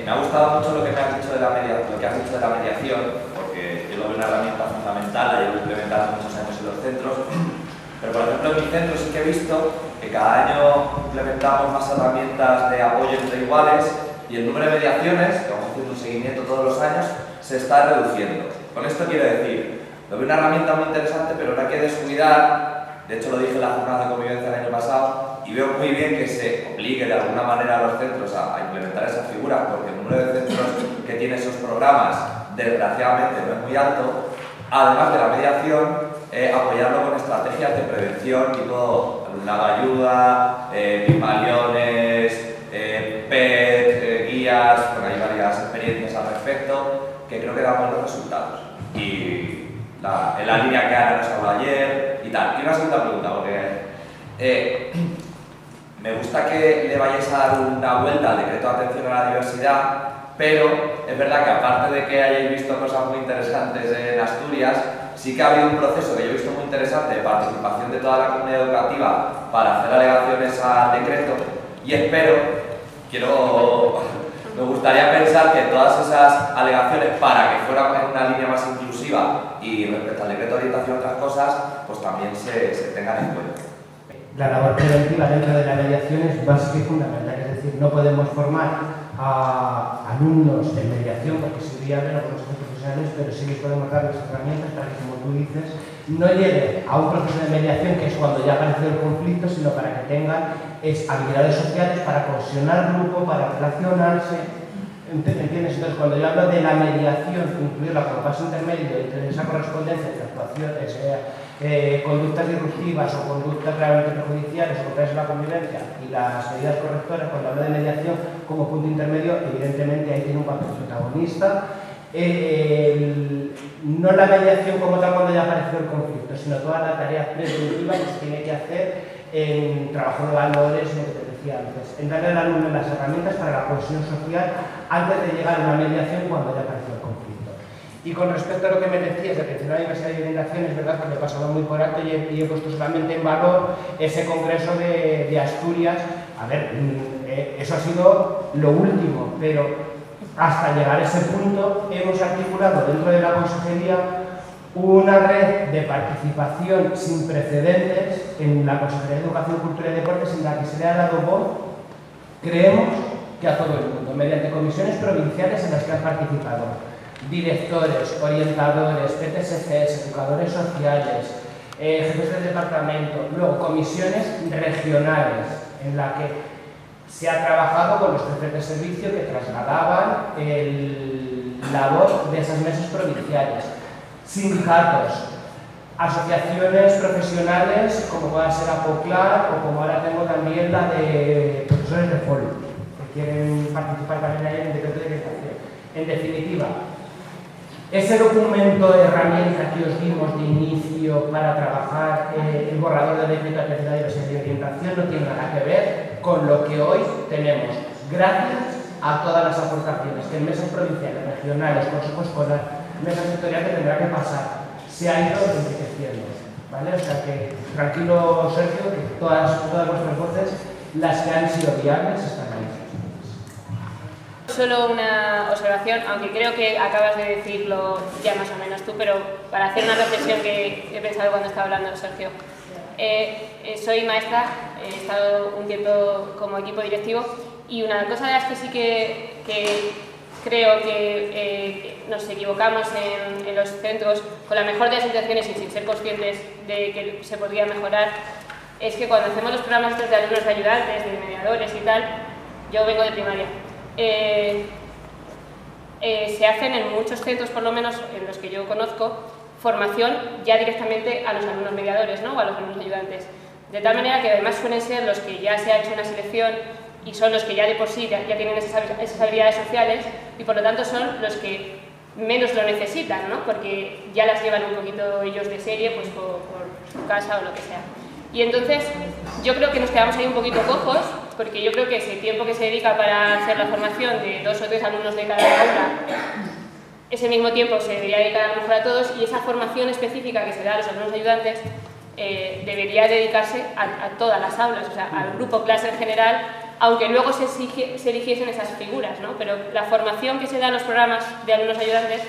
Me ha gustado mucho lo que has dicho de la mediación, porque yo lo veo una herramienta fundamental, la llevo implementando muchos años en los centros. Pero, por ejemplo, en mi centro sí que he visto que cada año implementamos más herramientas de apoyo entre iguales y el número de mediaciones, que vamos haciendo un seguimiento todos los años, se está reduciendo. Con esto quiero decir, lo veo una herramienta muy interesante, pero no hay que descuidar, de hecho lo dije en la jornada de convivencia el año pasado, y y veo muy bien que se obligue de alguna manera a los centros a implementar esas figuras, porque el número de centros que tiene esos programas desgraciadamente no es muy alto. Además de la mediación, apoyarlo con estrategias de prevención tipo la ayuda, Pigmaliones, PET, guías, bueno, hay varias experiencias al respecto que creo que dan buenos resultados. Y en la línea que Ana nos habló ayer y tal. Y una segunda pregunta, porque me gusta que le vayáis a dar una vuelta al decreto de atención a la diversidad, pero es verdad que aparte de que hayáis visto cosas muy interesantes en Asturias, sí que ha habido un proceso que yo he visto muy interesante de participación de toda la comunidad educativa para hacer alegaciones al decreto, y me gustaría pensar que todas esas alegaciones, para que fueran en una línea más inclusiva y respecto al decreto de orientación y otras cosas, pues también se tengan en cuenta. La labor preventiva dentro de la mediación es básica y fundamental, es decir, no podemos formar a alumnos en mediación porque es viable, no podemos ser profesionales, pero sí que podemos darles herramientas para que, como tú dices, no llegue a un proceso de mediación que es cuando ya ha aparecido el conflicto, sino para que tengan habilidades sociales para cohesionar grupo, para relacionarse. ¿Entiendes? Entonces, cuando yo hablo de la mediación, incluirla como paso intermedio entre esa correspondencia entre actuaciones, conductas disruptivas o conductas realmente perjudiciales o contrarias a la convivencia y las medidas correctoras, cuando hablo de mediación como punto intermedio, evidentemente ahí tiene un papel protagonista. No la mediación como tal cuando ya ha aparecido el conflicto, sino toda la tarea preventiva que se tiene que hacer en trabajo de valores, lo que te decía antes, en darle al alumno las herramientas para la cohesión social antes de llegar a una mediación cuando ya apareció el conflicto. Y con respecto a lo que me decías de atención a la diversidad y orientación, es verdad que me he pasado muy por alto y he puesto solamente en valor ese congreso de Asturias. A ver, eso ha sido lo último, pero hasta llegar a ese punto hemos articulado dentro de la consejería una red de participación sin precedentes en la Consejería de Educación, Cultura y Deportes, en la que se le ha dado voz, creemos que a todo el mundo, mediante comisiones provinciales en las que han participado directores, orientadores, PTSCs, educadores sociales, jefes del departamento, luego comisiones regionales en la que se ha trabajado con los jefes de servicio que trasladaban la voz de esas mesas provinciales, sindicatos, asociaciones profesionales como pueda ser APOCLAR o como ahora tengo también la de profesores de FOL, que quieren participar también ahí en el decreto de orientación. En definitiva, ese documento de herramienta que os dimos de inicio para trabajar el borrador de decreto de atención a la diversidad y orientación no tiene nada que ver con lo que hoy tenemos, gracias a todas las aportaciones que en mesas provinciales, regionales, consejos escolar, mesas sectoriales tendrá que pasar, se ha ido enriqueciendo, ¿vale? O sea que, tranquilo Sergio, que todas vuestras voces, las que han sido viables, están ahí. Solo una observación, aunque creo que acabas de decirlo ya más o menos tú, pero para hacer una reflexión que he pensado cuando estaba hablando Sergio. Soy maestra, he estado un tiempo como equipo directivo y una cosa de las que sí que creo que nos equivocamos en los centros con la mejor de las intenciones y sin ser conscientes de que se podría mejorar es que cuando hacemos los programas de alumnos de ayudantes, de mediadores y tal, yo vengo de primaria, se hacen en muchos centros, por lo menos en los que yo conozco, formación ya directamente a los alumnos mediadores, ¿no? O a los alumnos ayudantes. De tal manera que además suelen ser los que ya se ha hecho una selección y son los que ya de por sí ya tienen esas habilidades sociales y por lo tanto son los que menos lo necesitan, ¿no? Porque ya las llevan un poquito ellos de serie pues por su casa o lo que sea. Y entonces yo creo que nos quedamos ahí un poquito cojos porque yo creo que ese tiempo que se dedica para hacer la formación de 2 o 3 alumnos de cada aula, ese mismo tiempo se debería dedicar a lo mejor a todos y esa formación específica que se da a los alumnos ayudantes debería dedicarse a todas las aulas, o sea, al grupo clase en general, aunque luego se eligiesen esas figuras, ¿no? Pero la formación que se da en los programas de alumnos ayudantes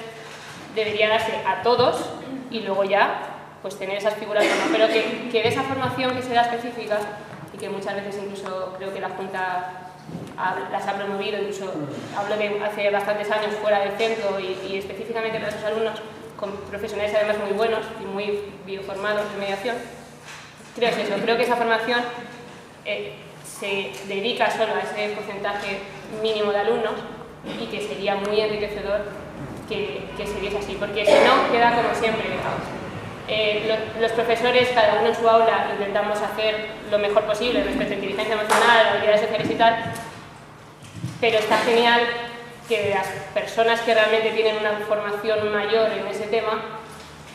debería darse a todos y luego ya pues tener esas figuras, ¿no? Pero que de esa formación que se da específica y que muchas veces incluso creo que la Junta las ha promovido, incluso hablo de hace bastantes años fuera del centro y específicamente para esos alumnos con profesionales además muy buenos y muy bien formados en mediación. Creo que es eso, creo que esa formación se dedica solo a ese porcentaje mínimo de alumnos y que sería muy enriquecedor que se diese así, porque si no, queda como siempre. Los profesores, cada uno en su aula, intentamos hacer lo mejor posible respecto a inteligencia emocional, habilidades sociales y tal, pero está genial que las personas que realmente tienen una formación mayor en ese tema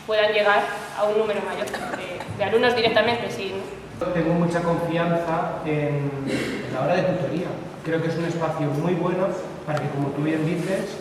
puedan llegar a un número mayor de alumnos directamente. Sí, ¿no? Tengo mucha confianza en la hora de tutoría. Creo que es un espacio muy bueno para que, como tú bien dices,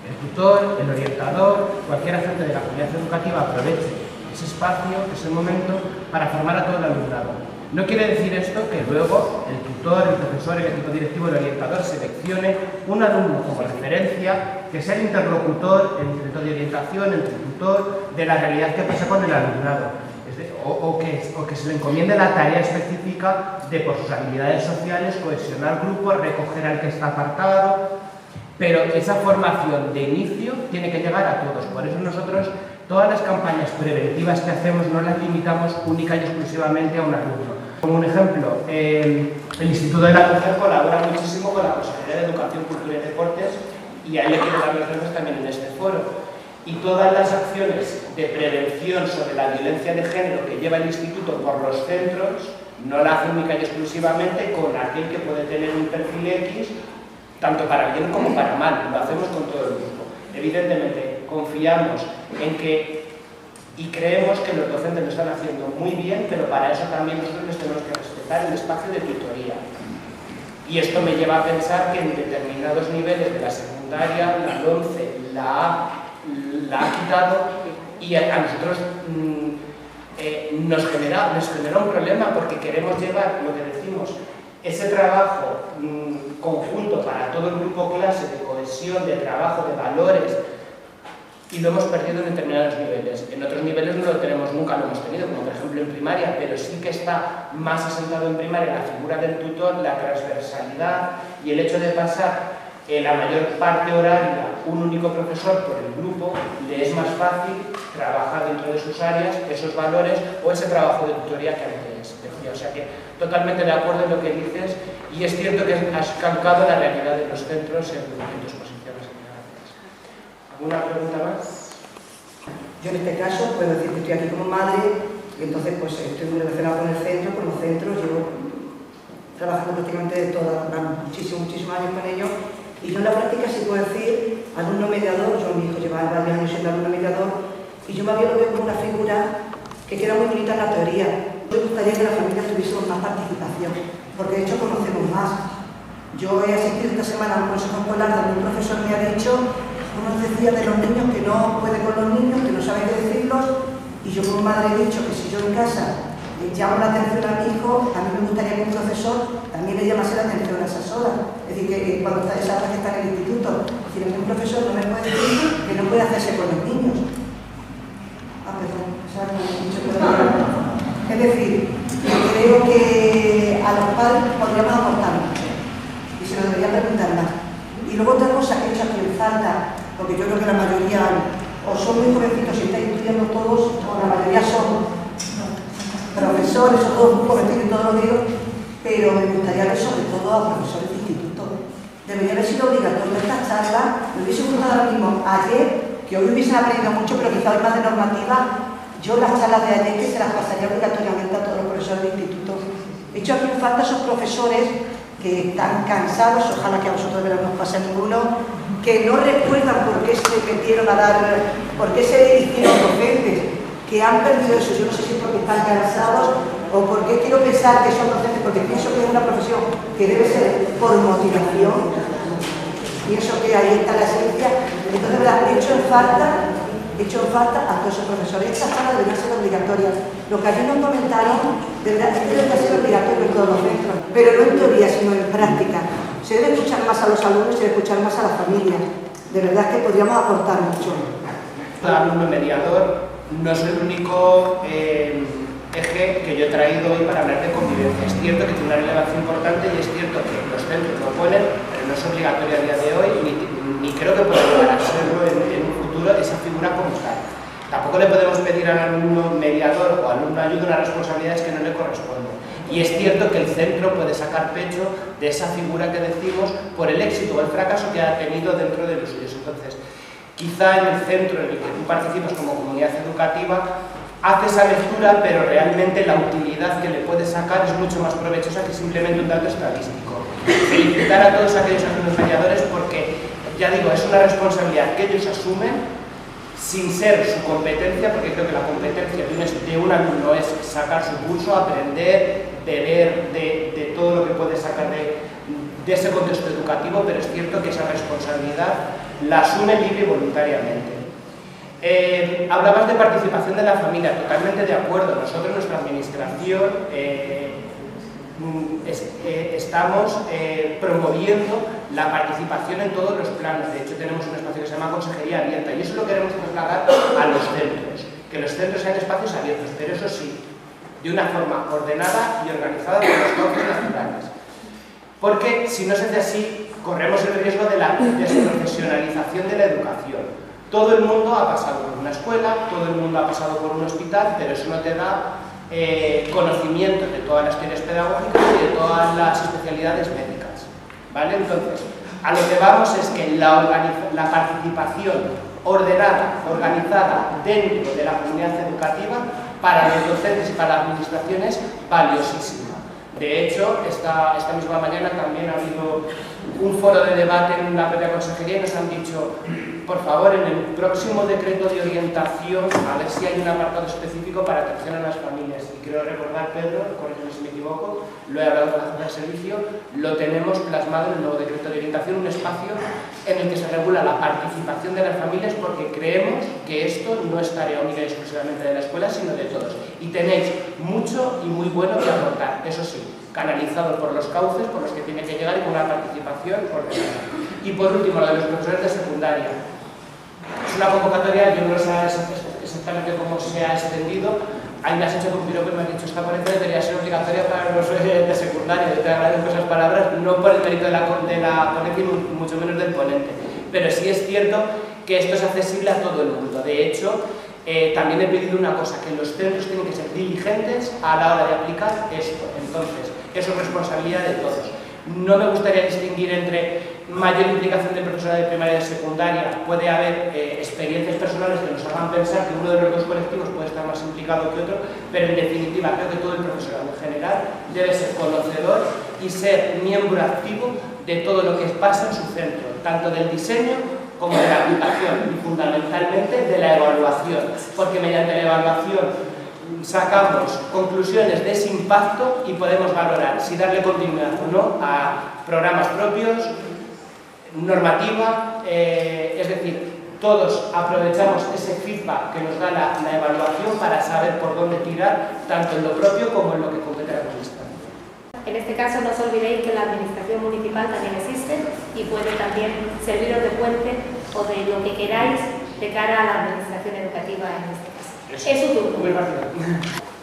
el tutor, el orientador, cualquier agente de la comunidad educativa aproveche ese espacio, ese momento, para formar a todo el alumnado. No quiere decir esto que luego el tutor, el profesor, el equipo directivo, el orientador seleccione un alumno como referencia que sea el interlocutor entre todo de orientación, entre el tutor, de la realidad que pasa con el alumnado. O que se le encomiende la tarea específica de, por sus habilidades sociales, cohesionar grupos, recoger al que está apartado. Pero esa formación de inicio tiene que llegar a todos. Por eso nosotros todas las campañas preventivas que hacemos no las limitamos única y exclusivamente a un alumno. Como un ejemplo, el Instituto de la Mujer colabora muchísimo con la Consejería de Educación, Cultura y Deportes, y ahí le quiero dar las gracias también en este foro. Y todas las acciones de prevención sobre la violencia de género que lleva el Instituto por los centros no la hace única y exclusivamente con aquel que puede tener un perfil X, tanto para bien como para mal. Lo hacemos con todo el grupo. Evidentemente, confiamos en que y creemos que los docentes lo están haciendo muy bien, pero para eso también nosotros les tenemos que respetar el espacio de tutoría. Y esto me lleva a pensar que en determinados niveles de la secundaria, la 11, la A, la ha quitado, y a nosotros nos genera un problema, porque queremos llevar, lo que decimos, ese trabajo conjunto para todo el grupo clase, de cohesión, de trabajo, de valores, y lo hemos perdido en determinados niveles. En otros niveles no lo tenemos, nunca lo hemos tenido, como por ejemplo en primaria, pero sí que está más asentado en primaria la figura del tutor, la transversalidad y el hecho de pasar la mayor parte horaria un único profesor por el grupo. Le es más fácil trabajar dentro de sus áreas esos valores o ese trabajo de tutoría que antes decía. O sea que totalmente de acuerdo en lo que dices, y es cierto que has calcado la realidad de los centros en tus posiciones. ¿Alguna pregunta más? Yo en este caso puedo decir que estoy aquí como madre, y entonces pues estoy muy relacionada con el centro, con los centros, llevo trabajando prácticamente muchísimos años con ellos. Y yo en la práctica sí puedo decir, alumno mediador, yo mi hijo lleva varios años siendo alumno mediador, y yo más bien lo veo como una figura que queda muy bonita en la teoría. Me gustaría que la familia tuviese más participación, porque de hecho conocemos más. Yo he asistido esta semana a un consejo escolar donde un profesor me ha dicho, uno decía de los niños que no puede con los niños, que no sabe qué decirlos, y yo como madre he dicho que si yo en casa llamo la atención a mi hijo, a mí me gustaría que un profesor también le llamase la atención a esas horas. Es decir, que cuando está esa hora que está en el instituto, es decir, que un profesor no me puede decir que no puede hacerse con los niños. Perdón, esa no me he dicho todavía. Es decir, creo que a los padres podríamos aportar mucho y se lo debería preguntar más. Y luego otra cosa que he hecho aquí en falta, porque yo creo que la mayoría o son muy jovencitos y estáis estudiando todos, o la mayoría son profesores o todos muy jovencitos y todos los días, pero me gustaría ver sobre todo a profesores de instituto. Debería haber sido obligatorio esta charla. Me hubiese gustado ahora mismo ayer, que hoy hubiesen aprendido mucho, pero quizá hoy más de normativa. Yo las charlas de ayer que se las pasaría obligatoriamente a todos los profesores de instituto. He hecho aquí en falta esos profesores que están cansados, ojalá que a vosotros no os pase a ninguno, que no recuerdan por qué se metieron a dar, por qué se hicieron docentes, que han perdido eso. Yo no sé si es porque están cansados o porque quiero pensar que son docentes, porque pienso que es una profesión que debe ser por motivación. Pienso que ahí está la esencia. Entonces, ¿verdad? He hecho en falta a todos esos profesores. Estas charlas deberían ser obligatorias. Lo que aquí nos comentaron, de verdad, es que debe ser obligatorio en todos los centros, pero no en teoría, sino en práctica. Se debe escuchar más a los alumnos, se debe escuchar más a las familias. De verdad que podríamos aportar mucho. Alumno mediador no es el único eje que yo he traído hoy para hablar de convivencia. Es cierto que tiene una relevancia importante y es cierto que los centros lo ponen, pero no es obligatorio a día de hoy, ni creo que pueda llegar a serlo en un futuro esa figura como tal. Tampoco le podemos pedir al alumno mediador o alumno ayuda unas responsabilidades que no le corresponden. Y es cierto que el centro puede sacar pecho de esa figura que decimos por el éxito o el fracaso que ha tenido dentro de los suyos. Entonces, quizá en el centro en el que tú participas como comunidad educativa, hace esa lectura, pero realmente la utilidad que le puedes sacar es mucho más provechosa que simplemente un dato estadístico. Felicitar a todos aquellos alumnos mediadores porque, ya digo, es una responsabilidad que ellos asumen sin ser su competencia, porque creo que la competencia de un alumno es sacar su curso, aprender, beber de todo lo que puede sacar de ese contexto educativo, pero es cierto que esa responsabilidad la asume libre y voluntariamente. Hablabas de participación de la familia, totalmente de acuerdo. Nosotros, nuestra administración, estamos promoviendo la participación en todos los planos. De hecho, tenemos un espacio que se llama Consejería Abierta y eso lo queremos trasladar a los centros, que los centros sean espacios abiertos, pero eso sí, de una forma ordenada y organizada por los cauces naturales. Porque si no se hace así, corremos el riesgo de la desprofesionalización de la educación. Todo el mundo ha pasado por una escuela, todo el mundo ha pasado por un hospital, pero eso no te da conocimiento de todas las teorías pedagógicas y de todas las especialidades médicas, ¿vale? Entonces, a lo que vamos es que la participación ordenada, organizada dentro de la comunidad educativa para los docentes y para la administración es valiosísima. De hecho, esta misma mañana también ha habido un foro de debate en la propia consejería y nos han dicho, por favor, en el próximo decreto de orientación, a ver si hay un apartado específico para atención a las familias. Y quiero recordar, Pedro, corrígeme si me equivoco, lo he hablado con la jefa de servicio, lo tenemos plasmado en el nuevo decreto de orientación, un espacio en el que se regula la participación de las familias porque creemos que esto no es tarea única y exclusivamente de la escuela, sino de todos. Y tenéis mucho y muy bueno que aportar, eso sí, canalizado por los cauces por los que tiene que llegar y con una participación ordenada. Y por último, lo de los profesores de secundaria. Es una convocatoria, yo no sé exactamente cómo se ha extendido. Ahí me has hecho un piropo y me has dicho, esta ponencia debería ser obligatoria para los de secundaria. Yo te agradezco esas palabras, no por el mérito de la ponencia y mucho menos del ponente. Pero sí es cierto que esto es accesible a todo el mundo. De hecho, también he pedido una cosa, que los centros tienen que ser diligentes a la hora de aplicar esto. Entonces, eso es responsabilidad de todos. No me gustaría distinguir entre mayor implicación del profesorado de primaria y de secundaria. Puede haber experiencias personales que nos hagan pensar que uno de los dos colectivos puede estar más implicado que otro, pero en definitiva creo que todo el profesorado en general debe ser conocedor y ser miembro activo de todo lo que pasa en su centro, tanto del diseño como de la aplicación y fundamentalmente de la evaluación, porque mediante la evaluación sacamos conclusiones de ese impacto y podemos valorar si darle continuidad o no a programas propios, normativa, es decir, todos aprovechamos ese feedback que nos da la evaluación para saber por dónde tirar, tanto en lo propio como en lo que compete a la administración. En este caso, no os olvidéis que la administración municipal también existe y puede también serviros de puente o de lo que queráis de cara a la administración educativa en este caso. Es su turno.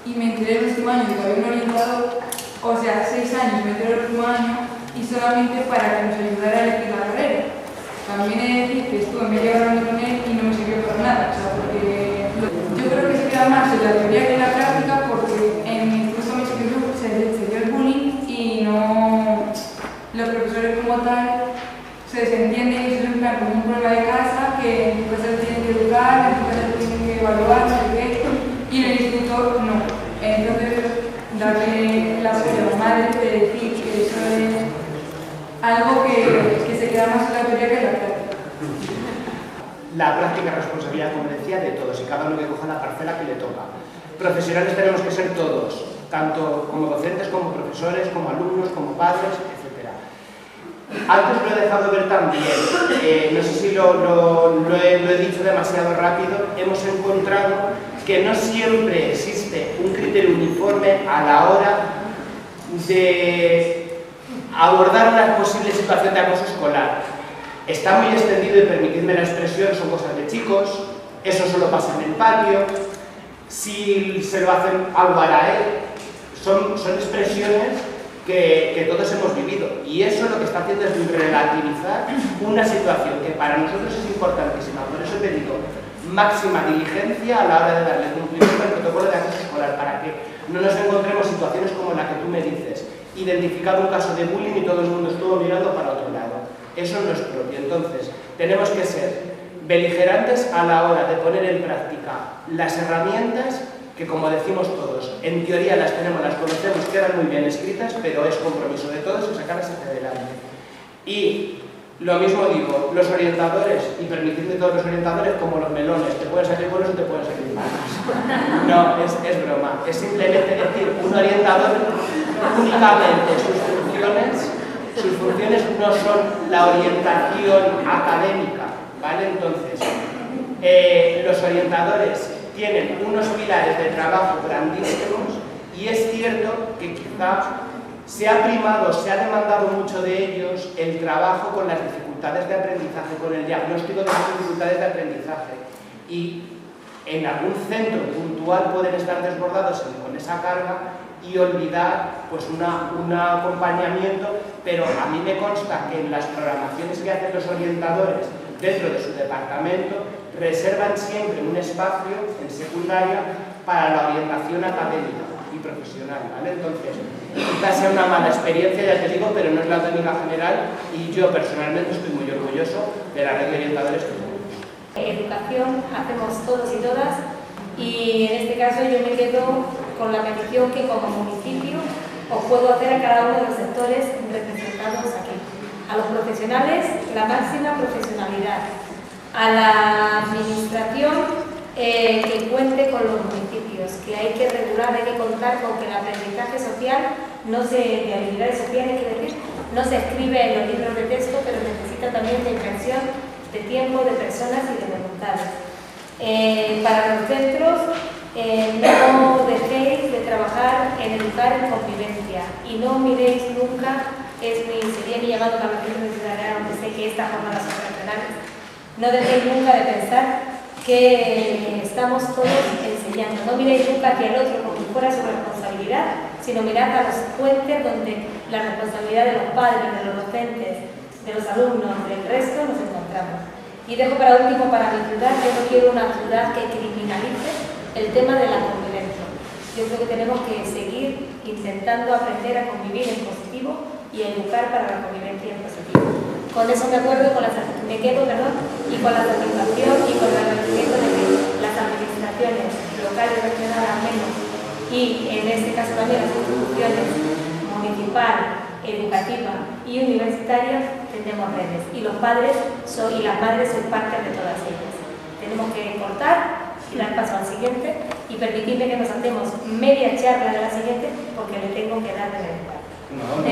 Y me enteré el último año de que había un orientador, o sea, 6 años, me enteré el último año y solamente para que nos ayudara a elegir la carrera. También he de decir que estuve media hora hablando con él y no me sirvió para nada, o sea, porque yo creo que se queda más en la teoría que en la práctica, porque en mi curso me se dio el bullying y no los profesores como tal se desentienden y eso es en plan como un problema de casa que en tu casa lo tienen que educar, en tu casa lo tienen que evaluar, no sé qué, y en el instituto no. Entonces, darle la apoyo a la madre de decir que eso es algo que se queda más en la teoría que en la práctica. La práctica es responsabilidad, como decía, de todos y cada uno que coja la parcela que le toca. Profesionales tenemos que ser todos, tanto como docentes, como profesores, como alumnos, como padres, etc. Antes lo he dejado ver también, no sé si lo he dicho demasiado rápido, hemos encontrado que no siempre existe un criterio uniforme a la hora de abordar una posible situación de acoso escolar. Está muy extendido, y permitidme la expresión, son cosas de chicos, eso solo pasa en el patio, si se lo hacen algo a él, son expresiones que todos hemos vivido, y eso lo que está haciendo es relativizar una situación que para nosotros es importantísima. Por eso te digo, máxima diligencia a la hora de darle cumplimiento al protocolo de acoso escolar, para que no nos encontremos situaciones como la que tú me identificado un caso de bullying y todo el mundo estuvo mirando para otro lado. Eso no es propio. Entonces, tenemos que ser beligerantes a la hora de poner en práctica las herramientas que, como decimos todos, en teoría las tenemos, las conocemos, quedan muy bien escritas, pero es compromiso de todos y sacarlas hacia adelante. Y lo mismo digo, los orientadores, y permitidme todos los orientadores como los melones, te pueden salir buenos o te pueden salir malos. No, es broma, es simplemente decir, un orientador únicamente sus funciones no son la orientación académica, ¿vale? Entonces, los orientadores tienen unos pilares de trabajo grandísimos y es cierto que quizá se ha primado, se ha demandado mucho de ellos el trabajo con las dificultades de aprendizaje, con el diagnóstico de las dificultades de aprendizaje y en algún centro puntual pueden estar desbordados con esa carga y olvidar pues un acompañamiento, pero a mí me consta que en las programaciones que hacen los orientadores dentro de su departamento reservan siempre un espacio en secundaria para la orientación académica y profesional, ¿vale? Entonces, quizás sea una mala experiencia, ya te digo, pero no es la tónica general y yo personalmente estoy muy orgulloso de la red de orientadores que tenemos. Educación hacemos todos y todas y en este caso yo me quedo con la petición que como municipio os puedo hacer a cada uno de los sectores representados aquí. A los profesionales, la máxima profesionalidad. A la administración, que cuente con los municipios, que hay que regular, hay que contar con que el aprendizaje social, de habilidades sociales, quiere decir, no se escribe en los libros de texto, pero necesita también de inversión de tiempo, de personas y de voluntades. Para los centros, no dejéis de trabajar en educar en convivencia y no miréis nunca, sería mi llamado para los centros de ciudadanía, donde sé que estas jornadas son regionales, no dejéis nunca de pensar que estamos todos enseñando. No miréis nunca hacia el otro como si fuera su responsabilidad, sino mirad a los puentes donde la responsabilidad de los padres, de los docentes, de los alumnos, del resto nos encontramos. Y dejo para último para mi ciudad, yo no quiero una ciudad que criminalice el tema de la convivencia. Yo creo que tenemos que seguir intentando aprender a convivir en positivo y a educar para la convivencia en positivo. Con eso me quedo, y con la satisfacción y con el agradecimiento de que las administraciones locales, regionales al menos, y en este caso también las instituciones municipal, educativa y universitarias, tenemos redes. Y los padres y las madres son parte de todas ellas. Tenemos que cortar y dar paso al siguiente y permitirme que nos hacemos media charla de la siguiente porque le tengo que dar de verdad. No.